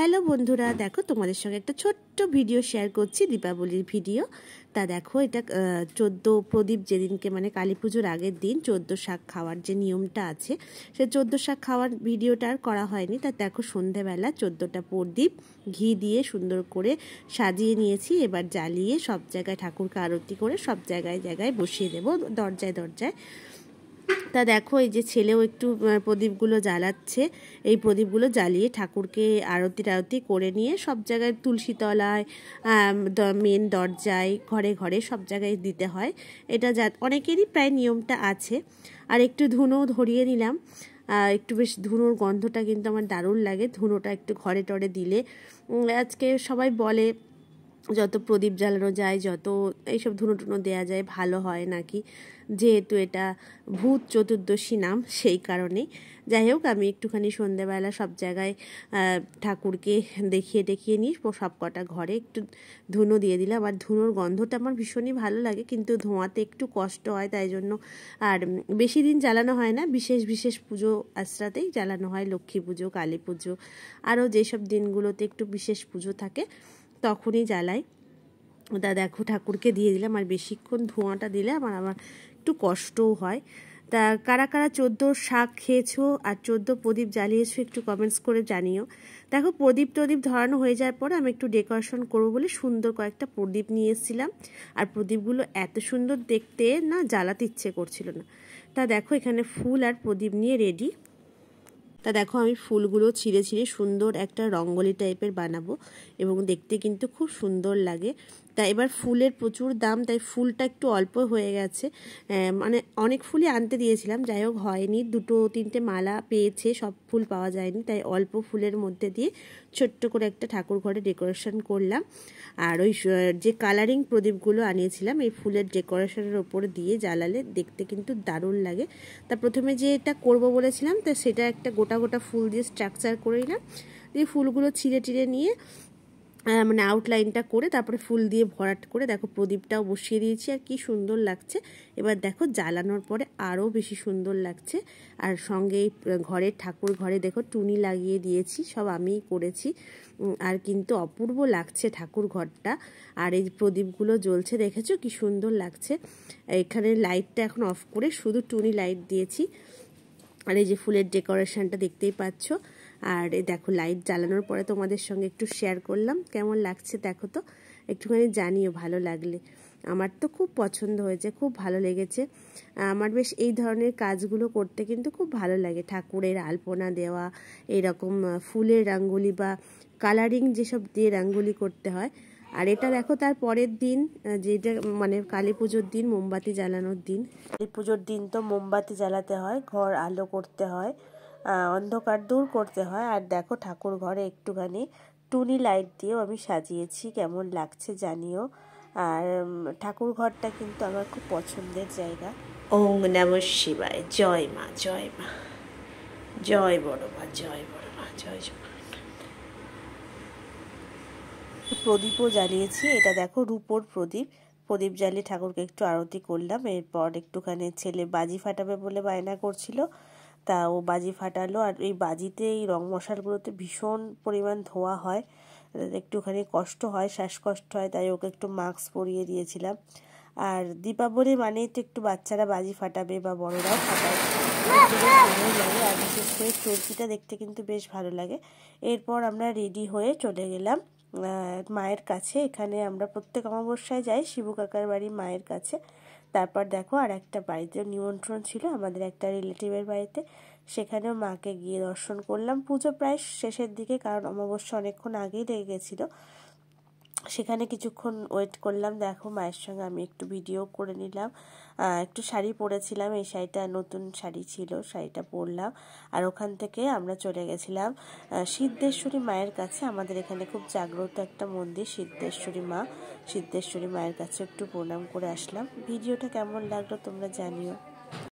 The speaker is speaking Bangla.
হ্যালো বন্ধুরা, দেখো তোমাদের সঙ্গে একটা ছোট্ট ভিডিও শেয়ার করছি, দীপাবলির ভিডিও। তা দেখো, এটা 14 প্রদীপ যেদিনকে মানে কালী পুজোর আগের দিন 14 শাক খাওয়ার যে নিয়মটা আছে, সে 14 শাক খাওয়ার ভিডিওটা আর করা হয়নি। তা দেখো, সন্ধেবেলা 14টা প্রদীপ ঘি দিয়ে সুন্দর করে সাজিয়ে নিয়েছি। এবার জ্বালিয়ে সব জায়গায় ঠাকুরকে আরতি করে সব জায়গায় জায়গায় বসিয়ে দেবো, দরজায় দরজায়। তা দেখো, এই যে ছেলেও একটু প্রদীপগুলো জ্বালাচ্ছে। এই প্রদীপগুলো জ্বালিয়ে ঠাকুরকে আরতি করে নিয়ে সব জায়গায় তুলসী তলায়, মেন দরজায়, ঘরে ঘরে সব জায়গায় দিতে হয়। এটা অনেকেরই প্রায় নিয়মটা আছে। আর একটু ধুনো ধরিয়ে নিলাম। একটু বেশ ধুনোর গন্ধটা কিন্তু আমার দারুণ লাগে। ধুনোটা একটু ঘরে টরে দিলে, আজকে সবাই বলে যত প্রদীপ জ্বালানো যায়, যত এইসব ধুনো টুনো দেওয়া যায় ভালো হয় নাকি, যেহেতু এটা ভূত চতুর্দশী নাম, সেই কারণে। যাই হোক, আমি একটুখানি সন্ধ্যেবেলা সব জায়গায় ঠাকুরকে দেখিয়ে নিই, সব কটা ঘরে একটু ধুনো দিয়ে দিলাম। আর ধুনোর গন্ধটা আমার ভীষণই ভালো লাগে, কিন্তু ধোঁয়াতে একটু কষ্ট হয়, তাই জন্য আর বেশি দিন জ্বালানো হয় না। বিশেষ পুজো আশ্রাতেই জ্বালানো হয়, লক্ষ্মী পুজো, কালী পুজো, আরও যেসব দিনগুলোতে একটু বিশেষ পুজো থাকে তখনই জ্বালাই। তা দেখো, ঠাকুরকে দিয়ে দিলাম। আর বেশিক্ষণ ধোঁয়াটা দিলে আমার একটু কষ্টও হয়। তা কারা কারা 14 শাক খেয়েছো আর 14 প্রদীপ জ্বালিয়েছো একটু কমেন্টস করে জানিও। দেখো, প্রদীপ ধরানো হয়ে যাওয়ার পরে আমি একটু ডেকোরেশন করবো বলে সুন্দর কয়েকটা প্রদীপ নিয়ে এসেছিলাম। আর প্রদীপগুলো এত সুন্দর দেখতে না, জ্বালাতে ইচ্ছে করছিল না। তা দেখো, এখানে ফুল আর প্রদীপ নিয়ে রেডি। তা দেখো, আমি ফুলগুলো ছিঁড়ে সুন্দর একটা রঙ্গোলি টাইপের বানাবো, এবং দেখতে কিন্তু খুব সুন্দর লাগে। তা এবার ফুলের প্রচুর দাম, তাই ফুলটা একটু অল্প হয়ে গেছে। মানে অনেক ফুলই আনতে দিয়েছিলাম, যাই হোক হয়নি। 2-3টে মালা পেয়েছে, সব ফুল পাওয়া যায়নি, তাই অল্প ফুলের মধ্যে দিয়ে ছোট্ট করে একটা ঠাকুর ঘরে ডেকোরেশন করলাম। আর ওই যে কালারিং প্রদীপগুলো আনিয়েছিলাম, এই ফুলের ডেকোরেশনের ওপরে দিয়ে জ্বালালে দেখতে কিন্তু দারুণ লাগে। তা প্রথমে যে এটা করবো বলেছিলাম, তা সেটা একটা গোটা ফুল দিয়ে স্ট্রাকচার করে নিলাম। দিয়ে ফুলগুলো ছিঁড়ে নিয়ে মানে আউটলাইনটা করে তারপরে ফুল দিয়ে ভরাট করে দেখো প্রদীপটাও বসিয়ে দিয়েছি। আর কি সুন্দর লাগছে। এবার দেখো, জ্বালানোর পরে আরও বেশি সুন্দর লাগছে। আর সঙ্গে ঘরের ঠাকুর ঘরে দেখো টুনি লাগিয়ে দিয়েছি, সব আমিই করেছি। আর কিন্তু অপূর্ব লাগছে ঠাকুর ঘরটা। আর এই প্রদীপগুলো জ্বলছে, দেখেছো কি সুন্দর লাগছে। এখানে লাইটটা এখন অফ করে শুধু টুনি লাইট দিয়েছি। আর এই যে ফুলের ডেকোরেশনটা দেখতেই পাচ্ছ। আর এই দেখো, লাইট জ্বালানোর পরে তোমাদের সঙ্গে একটু শেয়ার করলাম, কেমন লাগছে দেখো তো, একটুখানি জানিও ভালো লাগলে। আমার তো খুব পছন্দ হয়েছে, খুব ভালো লেগেছে। আমার বেশ এই ধরনের কাজগুলো করতে কিন্তু খুব ভালো লাগে। ঠাকুরের আলপনা দেওয়া, এরকম ফুলের রঙ্গোলি বা কালারিং যেসব দিয়ে রঙ্গোলি করতে হয়। আর এটা দেখো, তার পরের দিন, যেটা মানে কালী পুজোর দিন, মোমবাতি জ্বালানোর দিন। কালী পুজোর দিন তো মোমবাতি জ্বালাতে হয়, ঘর আলো করতে হয়, অন্ধকার দূর করতে হয়। আর দেখো, ঠাকুর ঘরে একটুখানি টুনি লাইট দিয়েও আমি সাজিয়েছি, কেমন লাগছে জানিও। আর ঠাকুর ঘরটা কিন্তু আমার খুব পছন্দের জায়গা। ওং নমঃ শিবায়, জয় মা, জয় মা, জয় বড় মা, জয় বড় মা, জয় জয়। প্রদীপও জ্বালিয়েছি। এটা দেখো, রূপোর প্রদীপ জ্বালিয়ে ঠাকুরকে একটু আরতি করলাম। এরপর একটুখানি ছেলে বাজি ফাটাবে বলে বায়না করছিল, তা ও বাজি ফাটালো। আর এই বাজিতে, এই রং মশালগুলোতে ভীষণ পরিমাণ ধোঁয়া হয়, একটুখানি কষ্ট হয়, শ্বাসকষ্ট হয়, তাই ওকে একটু মাস্ক পরিয়ে দিয়েছিলাম। আর দীপাবলি মানেই তো একটু বাচ্চারা বাজি ফাটাবে বা বড়রাও ফাটায়, ভালোই লাগে। আর বিশেষ করে চরকিটা দেখতে কিন্তু বেশ ভালো লাগে। এরপর আমরা রেডি হয়ে চলে গেলাম মায়ের কাছে। এখানে আমরা প্রত্যেক অমাবস্যায় যাই শিবু কাকার বাড়ি মায়ের কাছে। তারপর দেখো, আর একটা বাড়িতেও নিমন্ত্রণ ছিল আমাদের একটা রিলেটিভের বাড়িতে, সেখানেও মাকে গিয়ে দর্শন করলাম। পুজো প্রায় শেষের দিকে, কারণ অমাবস্যা অনেকক্ষণ আগেই লেগে গেছিলো। সেখানে কিছুক্ষণ ওয়েট করলাম। দেখো, মায়ের সঙ্গে আমি একটু ভিডিও করে নিলাম। একটু শাড়ি পরেছিলাম, এই শাড়িটা নতুন শাড়ি ছিল, শাড়িটা পরলাম। আর ওখান থেকে আমরা চলে গেছিলাম সিদ্ধেশ্বরী মায়ের কাছে। আমাদের এখানে খুব জাগ্রত একটা মন্দির, সিদ্ধেশ্বরী মায়ের কাছে একটু প্রণাম করে আসলাম। ভিডিওটা কেমন লাগলো তোমরা জানিও।